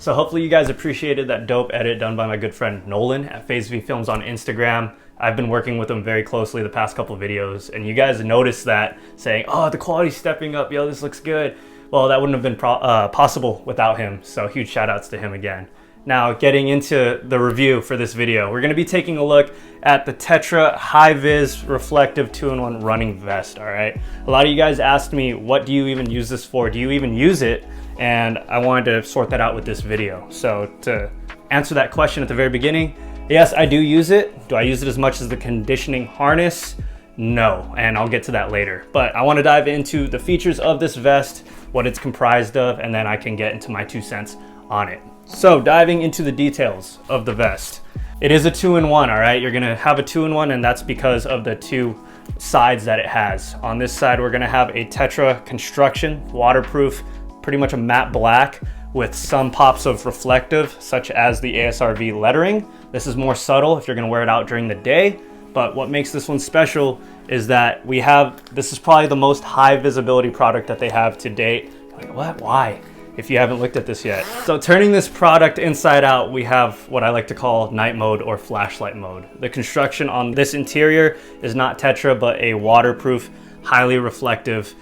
So hopefully you guys appreciated that dope edit done by my good friend Nolan at ASRV Films on Instagram. I've been working with him very closely the past couple videos, and you guys noticed that, saying, oh, the quality's stepping up, yo, this looks good. Well, that wouldn't have been possible without him, so huge shout outs to him again. Now, getting into the review for this video, we're gonna be taking a look at the TETRA High-Vis Reflective 2-in-1 running vest, all right? A lot of you guys asked me, what do you even use this for? Do you even use it? And I wanted to sort that out with this video. So to answer that question at the very beginning, yes, I do use it. Do I use it as much as the conditioning harness? No, and I'll get to that later. But I wanna dive into the features of this vest, what it's comprised of, and then I can get into my 2 cents on it. So diving into the details of the vest. It is a 2-in-1, all right? You're gonna have a 2-in-1, and that's because of the 2 sides that it has. On this side, we're gonna have a TETRA construction, waterproof, pretty much a matte black with some pops of reflective, such as the ASRV lettering. This is more subtle if you're gonna wear it out during the day, but what makes this one special is that this is probably the most high visibility product that they have to date. Like, what, why? If you haven't looked at this yet. So turning this product inside out, we have what I like to call night mode or flashlight mode. The construction on this interior is not TETRA, but a waterproof, highly reflective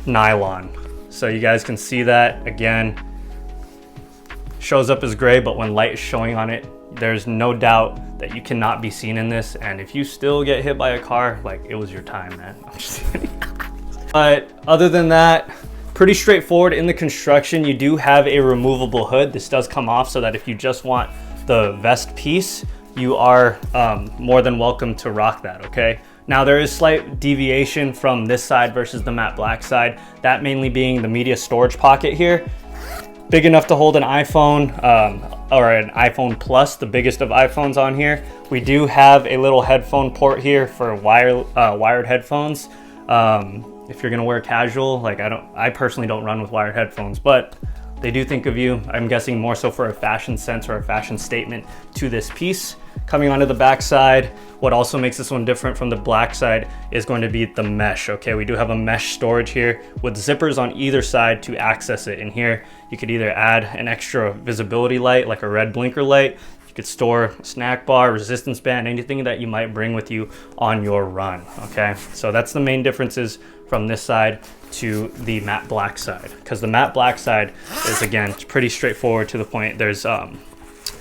nylon. So you guys can see that again, shows up as gray, but when light is showing on it, there's no doubt that you cannot be seen in this. And if you still get hit by a car, like, it was your time, man. I'm just kidding. But other than that, pretty straightforward in the construction. You do have a removable hood. This does come off so that if you just want the vest piece, you are more than welcome to rock that, okay? Now there is slight deviation from this side versus the matte black side, that mainly being the media storage pocket here. Big enough to hold an iPhone or an iPhone Plus, the biggest of iPhones on here. We do have a little headphone port here for wired headphones. If you're gonna wear casual, like I personally don't run with wired headphones, but they do think of you. I'm guessing more so for a fashion sense or a fashion statement to this piece. Coming onto the back side, what also makes this one different from the black side is going to be the mesh, okay? We do have a mesh storage here with zippers on either side to access it. In here, you could either add an extra visibility light, like a red blinker light. You could store a snack bar, resistance band, anything that you might bring with you on your run, okay? So that's the main differences from this side to the matte black side, because the matte black side is, again, pretty straightforward to the point. There's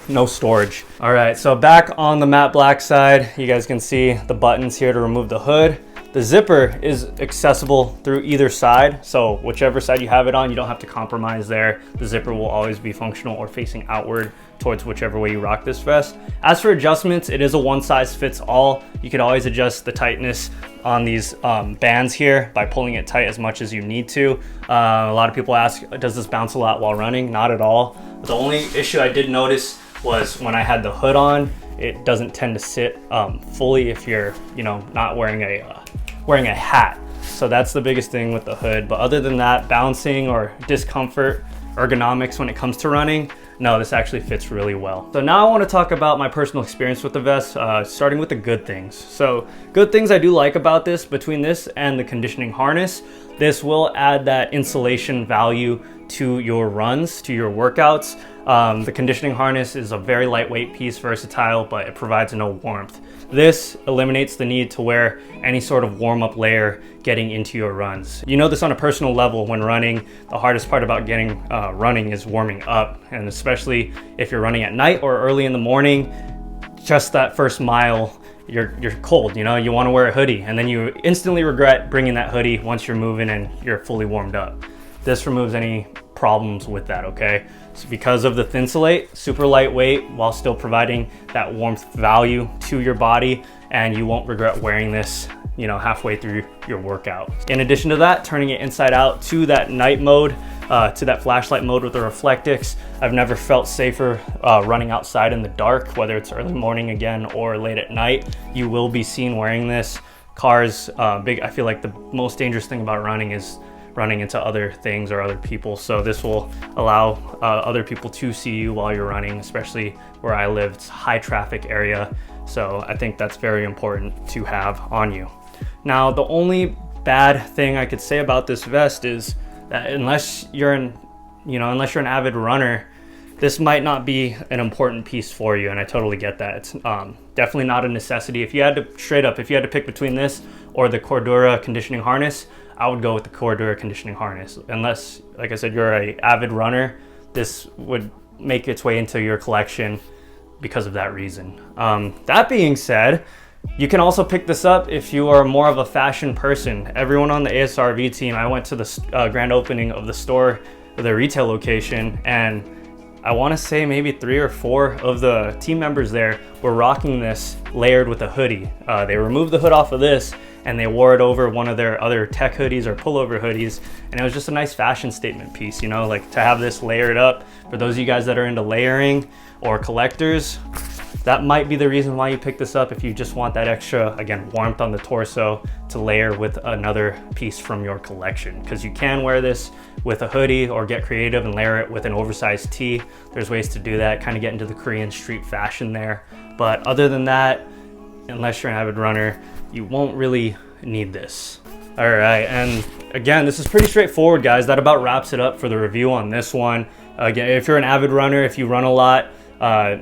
no storage. All right, so back on the matte black side, you guys can see the buttons here to remove the hood. The zipper is accessible through either side, so whichever side you have it on, you don't have to compromise there. The zipper will always be functional or facing outward towards whichever way you rock this vest. As for adjustments, it is a one-size-fits-all. You can always adjust the tightness on these bands here by pulling it tight as much as you need to. A lot of people ask, does this bounce a lot while running? Not at all. The only issue I did notice was when I had the hood on, it doesn't tend to sit fully if you're, not wearing a hat. So that's the biggest thing with the hood. But other than that, bouncing or discomfort, ergonomics when it comes to running, no, this actually fits really well. So now I want to talk about my personal experience with the vest, starting with the good things. So good things I do like about this, between this and the conditioning harness, this will add that insulation value to your runs, to your workouts. The conditioning harness is a very lightweight piece, versatile, but it provides no warmth. This eliminates the need to wear any sort of warm-up layer getting into your runs. You know this on a personal level when running. The hardest part about getting running is warming up, and especially if you're running at night or early in the morning, just that first mile, you're cold, you want to wear a hoodie, and then you instantly regret bringing that hoodie once you're moving and you're fully warmed up. This removes any problems with that, okay? So because of the Thinsulate, super lightweight while still providing that warmth value to your body, and you won't regret wearing this, halfway through your workout. In addition to that, turning it inside out to that night mode, to that flashlight mode with the Reflectix, I've never felt safer running outside in the dark, whether it's early morning again or late at night. You will be seen wearing this. Cars, I feel like the most dangerous thing about running is running into other things or other people. So this will allow other people to see you while you're running, especially where I live. It's a high traffic area. So I think that's very important to have on you. Now, the only bad thing I could say about this vest is that unless you're an avid runner, this might not be an important piece for you, and I totally get that. It's definitely not a necessity. If you had to, straight up, if you had to pick between this or the Cordura conditioning harness, I would go with the Cordura conditioning harness. Unless, like I said, you're an avid runner, this would make its way into your collection because of that reason. That being said, you can also pick this up if you are more of a fashion person. Everyone on the ASRV team, I went to the grand opening of the store, the retail location, and I want to say maybe 3 or 4 of the team members there were rocking this layered with a hoodie. They removed the hood off of this and they wore it over one of their other tech hoodies or pullover hoodies, and it was just a nice fashion statement piece, you know, like to have this layered up. For those of you guys that are into layering or collectors, that might be the reason why you pick this up, if you just want that extra, again, warmth on the torso to layer with another piece from your collection. Because you can wear this with a hoodie or get creative and layer it with an oversized tee. There's ways to do that, kind of get into the Korean street fashion there. But other than that, unless you're an avid runner, you won't really need this. All right, and again, this is pretty straightforward, guys. That about wraps it up for the review on this one. Again, if you're an avid runner, if you run a lot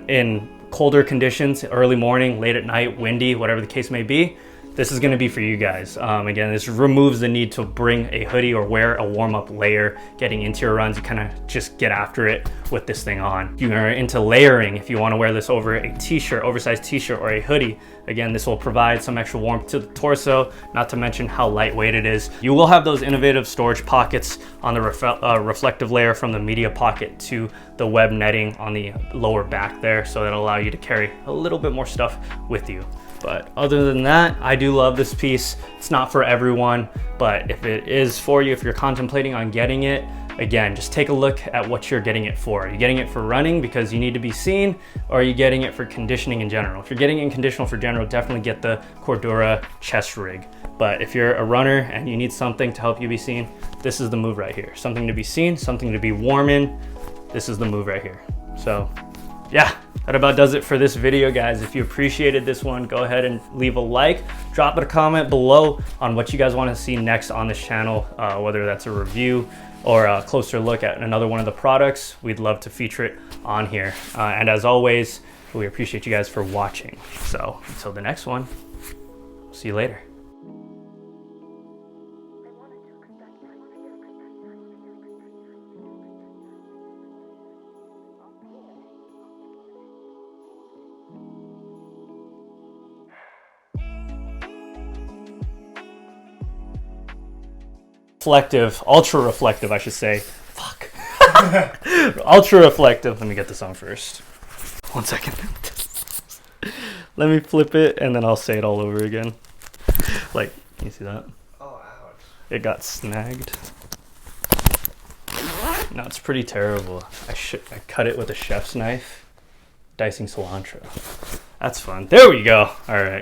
in colder conditions, early morning, late at night, windy, whatever the case may be, this is going to be for you guys. Again, this removes the need to bring a hoodie or wear a warm-up layer getting into your runs. You kind of just get after it with this thing on. If you are into layering, if you want to wear this over a t-shirt, oversized t-shirt or a hoodie, again, this will provide some extra warmth to the torso, not to mention how lightweight it is. You will have those innovative storage pockets on the reflective layer from the media pocket to the web netting on the lower back there, so that'll allow you to carry a little bit more stuff with you. But other than that, I do love this piece. It's not for everyone, but if it is for you, if you're contemplating on getting it, again, just take a look at what you're getting it for. Are you getting it for running because you need to be seen, or are you getting it for conditioning in general? If you're getting it in conditional for general, definitely get the Cordura chest rig. But if you're a runner and you need something to help you be seen, this is the move right here. Something to be seen, something to be warm in. This is the move right here. So yeah, that about does it for this video, guys. If you appreciated this one, go ahead and leave a like, drop a comment below on what you guys want to see next on this channel, whether that's a review or a closer look at another one of the products. We'd love to feature it on here. And as always, we appreciate you guys for watching. So until the next one, see you later. Reflective, ultra reflective, I should say. Fuck. Ultra reflective. Let me get this on first. 1 second. Let me flip it and then I'll say it all over again. Like, can you see that? Oh, ouch. It got snagged. No, it's pretty terrible. I cut it with a chef's knife, dicing cilantro. That's fun. There we go. All right.